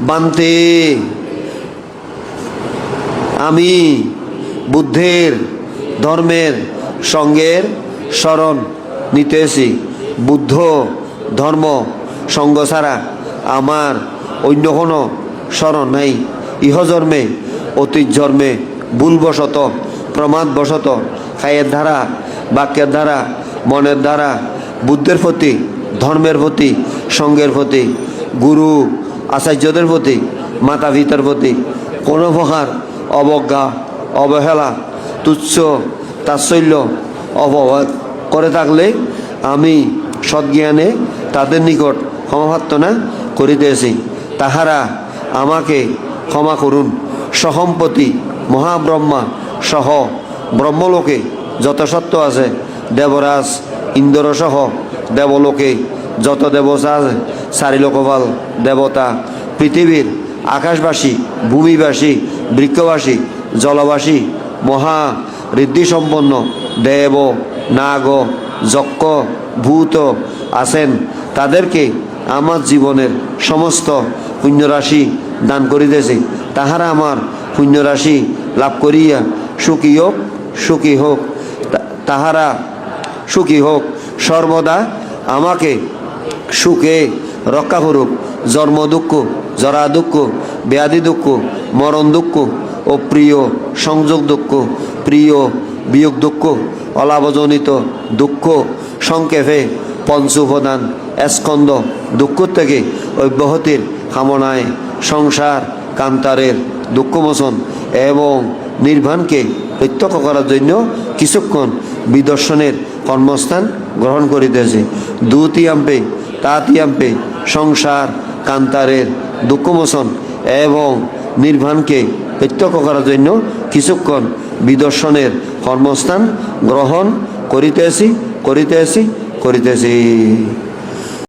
বান্তে আমি বুদ্ধের ধর্মের সঙ্গের শরণ নিতেছি। বুদ্ধ ধর্ম সঙ্গ ছাড়া আমার অন্য কোনো শরণ নাই। ইহজন্মে অতীত জন্মে ভুলবশত প্রমাদবশত কায়ের দ্বারা বাক্যের দ্বারা মনের দ্বারা বুদ্ধের প্রতি ধর্মের প্রতি সঙ্গের প্রতি গুরু আচার্যদের প্রতি মাতা পিতার প্রতি কোনো প্রকার অবজ্ঞা অবহেলা তুচ্ছ তাচ্ছল্য অপবাদ করে থাকলে আমি সজ্ঞানে তাদের নিকট ক্ষমা প্রার্থনা করিতেছি। তাহারা আমাকে ক্ষমা করুন। সহম্পতি মহাব্রহ্মা সহ ব্রহ্মলোকে যত সত্য আছে, দেবরাজ ইন্দ্র সহ দেবলোকে যত দেবতা আছে, চারিলোকপাল দেবতা, পৃথিবীর আকাশবাসী ভূমিবাসী বৃক্ষবাসী জলবাসী মহা ঋদ্ধিসম্পন্ন দেব নাগ যক্ষ ভূত আছেন, তাদেরকে আমার জীবনের সমস্ত পুণ্যরাশি দান করিতেছি। তাহারা আমার পুণ্যরাশি লাভ করিয়া সুখী হোক সুখী হোক। তাহারা সুখী হোক, সর্বদা আমাকে সুখে রক্ষা করুক। জন্ম দুঃখ জরা দুঃখ ব্যাধি দুঃখ মরণ দুঃখ ও প্রিয় সংযোগ দুঃখ প্রিয় বিয়োগ দুঃখ অলাভজনিত দুঃখ সংক্ষেপে পঞ্চ উপাদান স্কন্ধ দুঃখ থেকে অব্যাহতির কামনায় সংসার কান্তারের দুঃখমোচন এবং নির্বাণকে প্রত্যক্ষ করার জন্য কিছুক্ষণ বিদর্শনের কর্মস্থান গ্রহণ করিতেছে। দুতিয়াম্পে তাতিয়াম্পে সংসার কান্তারের দুঃখমোচন এবং নির্বাণকে প্রত্যক্ষ করার জন্য কিছুক্ষণ বিদর্শনের কর্মস্থান গ্রহণ করিতেছি।